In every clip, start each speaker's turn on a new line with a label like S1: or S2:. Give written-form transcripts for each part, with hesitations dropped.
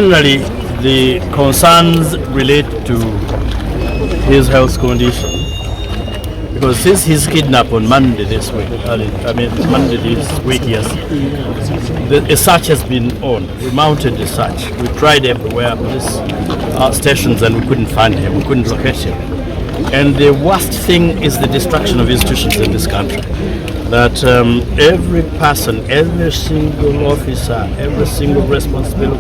S1: Generally, the concerns relate to his health condition. Because since he's kidnapped on Monday this week, Monday this week, yes, a search has been on. We mounted the search. We tried everywhere, police stations, and we couldn't find him. We couldn't locate him. And the worst thing is the destruction of institutions in this country. That every person, every single officer, every single responsible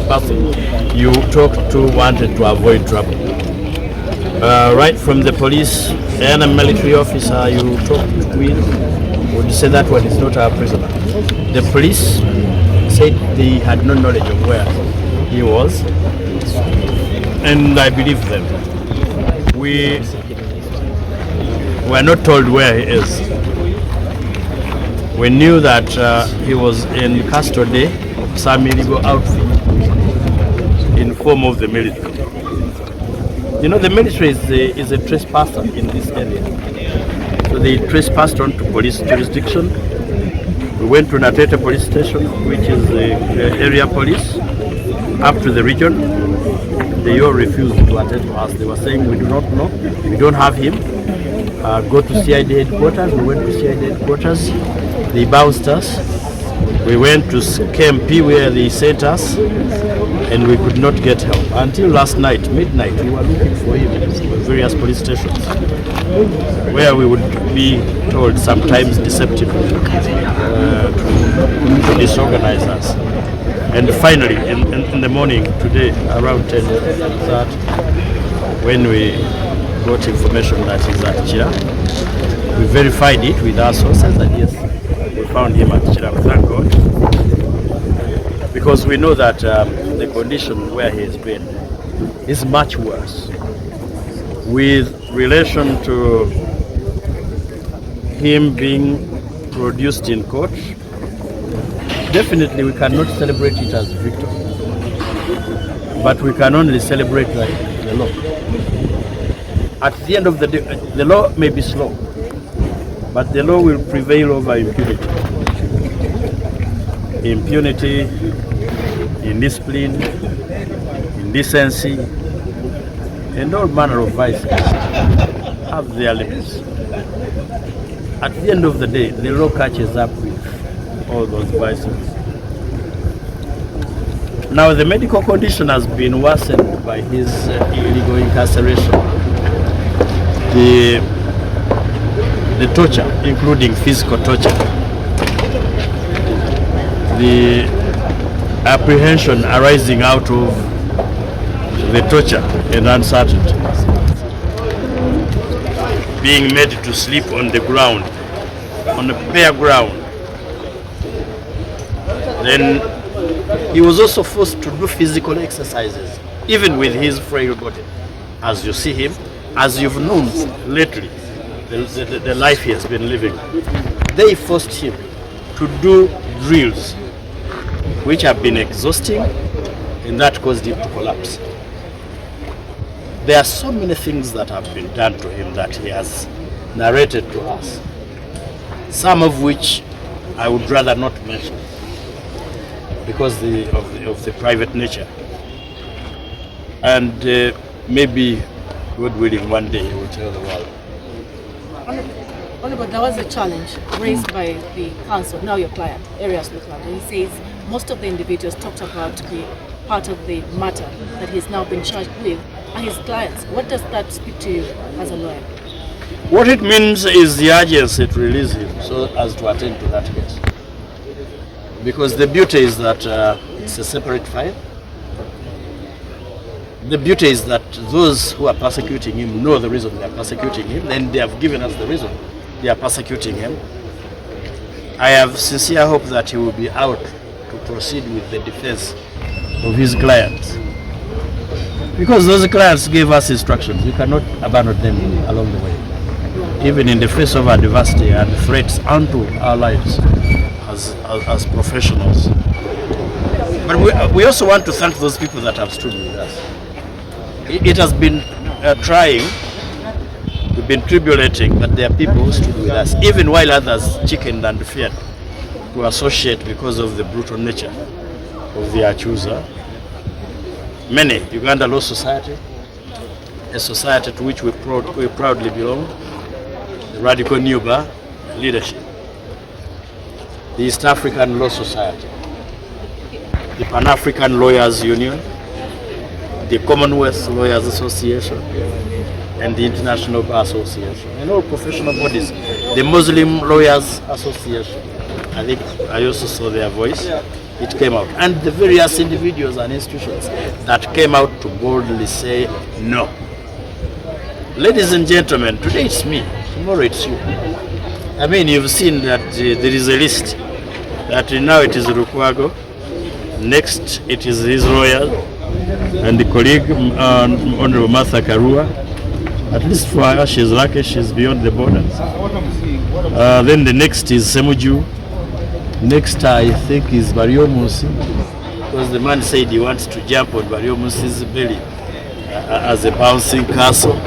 S1: person you talk to wanted to avoid trouble. Right from the police and a military officer you talked with would say that one is not our prisoner. The police said they had no knowledge of where he was, and I believe them. We were not told where he is. We knew that he was in custody of some illegal outfit in form of the military. You know, the military is a trespasser in this area. So they trespassed onto police jurisdiction. We went to Natete police station, which is the area police, up to the region. They all refused to attend to us. They were saying, we do not know, we don't have him. Go to CID headquarters. We went to CID headquarters. They bounced us. We went to KMP where they sent us, and we could not get help. Until last night, midnight, we were looking for him in various police stations, where we would be told, sometimes deceptively, to disorganize us. And finally, in the morning today, around 10:30, when we got information that he's at Chira, we verified it with our sources, and yes, we found him at Chira, thank God. Because we know that the condition where he has been is much worse. With relation to him being produced in court, definitely we cannot celebrate it as victory, but we can only celebrate the law. At the end of the day, the law may be slow, but the law will prevail over impunity. Impunity, indiscipline, indecency, and all manner of vices have their limits. At the end of the day, the law catches up with all those vices. Now, the medical condition has been worsened by his illegal incarceration. The torture, including physical torture, the apprehension arising out of the torture and uncertainty, being made to sleep on the ground, on a bare ground. Then he was also forced to do physical exercises, even with his frail body. As you see him, as you've known lately, the life he has been living, they forced him to do drills, which have been exhausting, and that caused him to collapse. There are so many things that have been done to him that he has narrated to us, some of which I would rather not mention because of the private nature. And maybe, God willing, one day he will tell the world.
S2: But there was a challenge raised by the counsel, now your client, Arias Lukwago. He says most of the individuals talked about the part of the matter that he's now been charged with are his clients. What does that speak to you as a lawyer?
S1: What it means is the urgency to release him so as to attend to that case. Because the beauty is that it's a separate file. The beauty is that those who are persecuting him know the reason they are persecuting him, and they have given us the reason they are persecuting him. I have sincere hope that he will be out to proceed with the defense of his clients. Because those clients gave us instructions. We cannot abandon them along the way, even in the face of adversity and threats unto our lives as professionals. But we also want to thank those people that have stood with us. It has been trying, we've been tribulating, but there are people who stood with us, even while others chickened and feared to associate because of the brutal nature of the accuser. many, Uganda Law Society, a society to which we proudly belong, the Radical Nuba leadership, the East African Law Society, the Pan-African Lawyers Union, the Commonwealth Lawyers Association, and the International Bar Association, and all professional bodies, the Muslim Lawyers Association. I think I also saw their voice. It came out. And the various individuals and institutions that came out to boldly say no. Ladies and gentlemen, today it's me, tomorrow it's you. I mean, you've seen that there is a list, that now it is Lukwago, next it is his lawyer, and the colleague, Honorable Martha Karua. At least for her, she's lucky, she's beyond the borders. Then the next is Semuju. Next, I think, is Barrio Musi, because the man said he wants to jump on Barrio Musi's belly as a bouncing castle.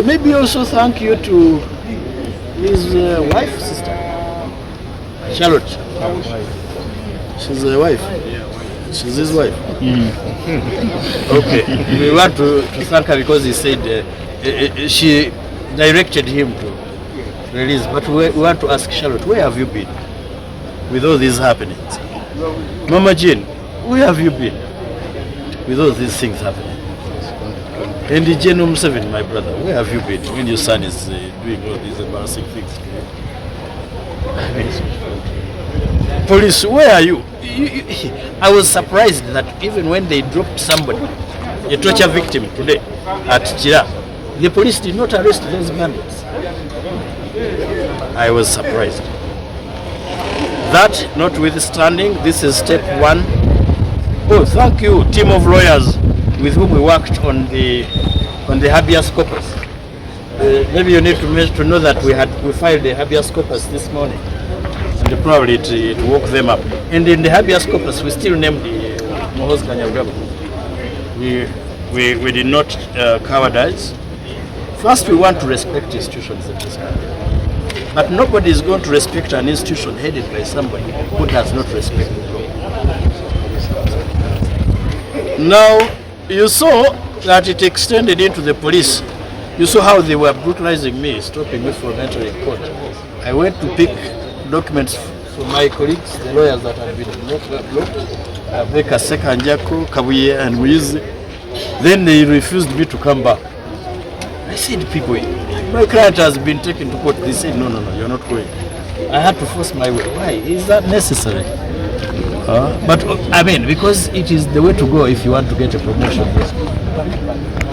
S1: Maybe also thank you to his wife, sister, Charlotte. She's a wife. She's his wife. Okay. We want to thank her because he said she directed him to release. But we want to ask Charlotte, where have you been with all these happenings? Mama Jean, where have you been with all these things happening? And the Genome 7, my brother, where have you been when your son is doing all these embarrassing things to you? Police, where are you? I was surprised that even when they dropped somebody, a torture victim today at Chira, the police did not arrest those bandits. I was surprised. That notwithstanding, this is step one. Oh, thank you, team of lawyers with whom we worked on the habeas corpus. Maybe you need to know that we filed the habeas corpus this morning. And probably it woke them up. And in the habeas corpus, we still named the Mohos Kanyagaba. We did not cowardize. First, we want to respect institutions in this country. But nobody is going to respect an institution headed by somebody who does not respect the law. Now, you saw that it extended into the police. You saw how they were brutalizing me, stopping me from entering court. I went to pick documents from my colleagues, the lawyers that have been blocked, Beka Seka Njako, Kabuye and Muizi. Then they refused me to come back. I said, people, my client has been taken to court. They said, no, you're not going. I had to force my way. Why? Is that necessary? But I mean, because it is the way to go if you want to get a promotion.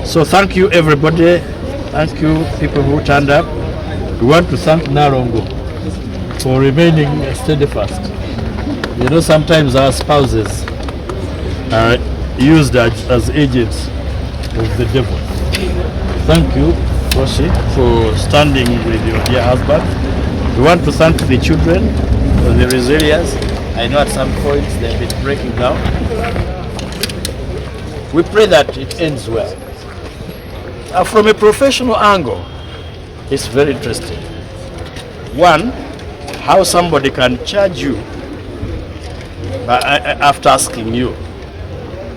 S1: So thank you, everybody. Thank you, people who turned up. We want to thank Narongo for remaining steadfast. You know, sometimes our spouses are used as agents of the devil. Thank you, Roshi, for standing with your dear husband. We want to thank the children for the resilience. I know at some points they've been breaking down. We pray that it ends well. From a professional angle, it's very interesting. One, how somebody can charge you after asking you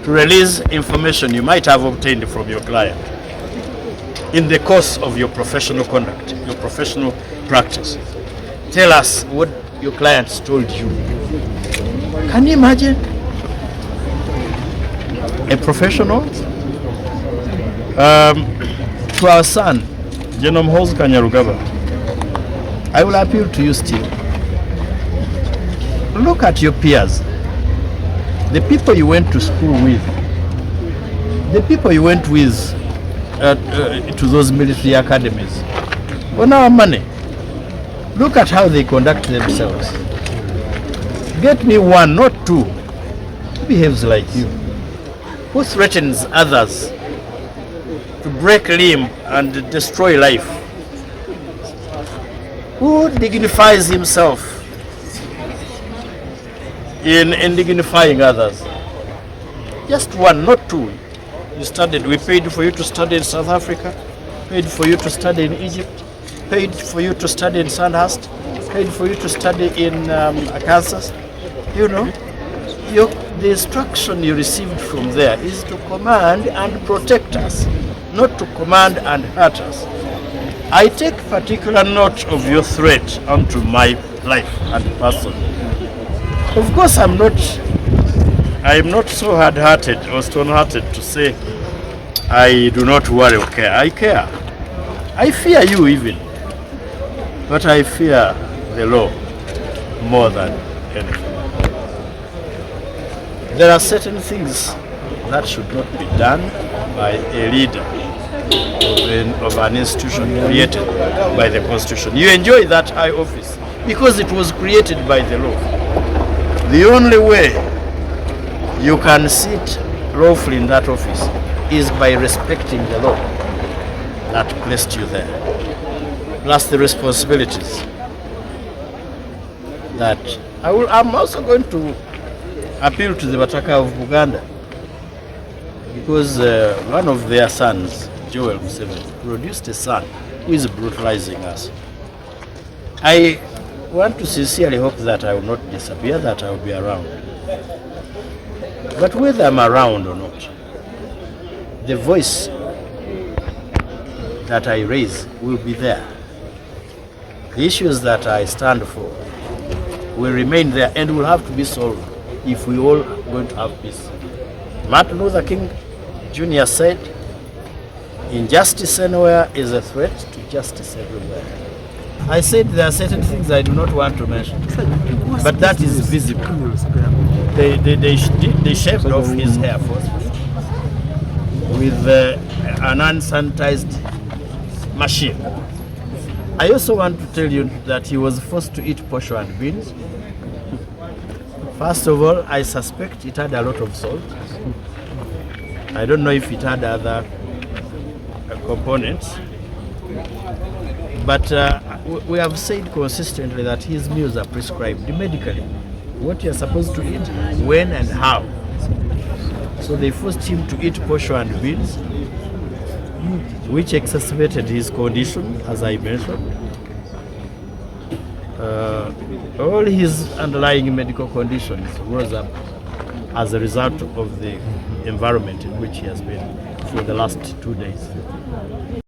S1: to release information you might have obtained from your client in the course of your professional conduct, your professional practice. Tell us what your clients told you. Can you imagine? A professional? To our son, Genome Hos Kanyarugaba, I will appeal to you still. Look at your peers, the people you went to school with, the people you went with to those military academies. On our money, look at how they conduct themselves. Get me one, not two, who behaves like you, who threatens others to break limb and destroy life, who dignifies himself in dignifying others. Just one, not two. You studied. We paid for you to study in South Africa, paid for you to study in Egypt, paid for you to study in Sandhurst, paid for you to study in Kansas. You know, the instruction you received from there is to command and protect us, not to command and hurt us. I take particular note of your threat unto my life and person. Of course, I am not so hard-hearted or stone-hearted to say I do not worry or care. I care. I fear you even, but I fear the law more than anything. There are certain things that should not be done by a leader of an institution created by the Constitution. You enjoy that high office because it was created by the law. The only way you can sit lawfully in that office is by respecting the law that placed you there, plus the responsibilities that I'm also going to appeal to the Bataka of Buganda, because one of their sons, Joel Museveni, produced a son who is brutalizing us. I want to sincerely hope that I will not disappear, that I will be around. But whether I'm around or not, the voice that I raise will be there. The issues that I stand for will remain there and will have to be solved if we all are going to have peace. Martin Luther King Jr. said, injustice anywhere is a threat to justice everywhere. I said there are certain things I do not want to mention, but that is visible. They shaved off his hair forcefully with an unsanitized machine. I also want to tell you that he was forced to eat posho and beans. First of all, I suspect it had a lot of salt. I don't know if it had other components. But we have said consistently that his meals are prescribed medically. What you're supposed to eat, when and how. So they forced him to eat posho and beans, which exacerbated his condition, as I mentioned. All his underlying medical conditions rose up as a result of the environment in which he has been for the last 2 days.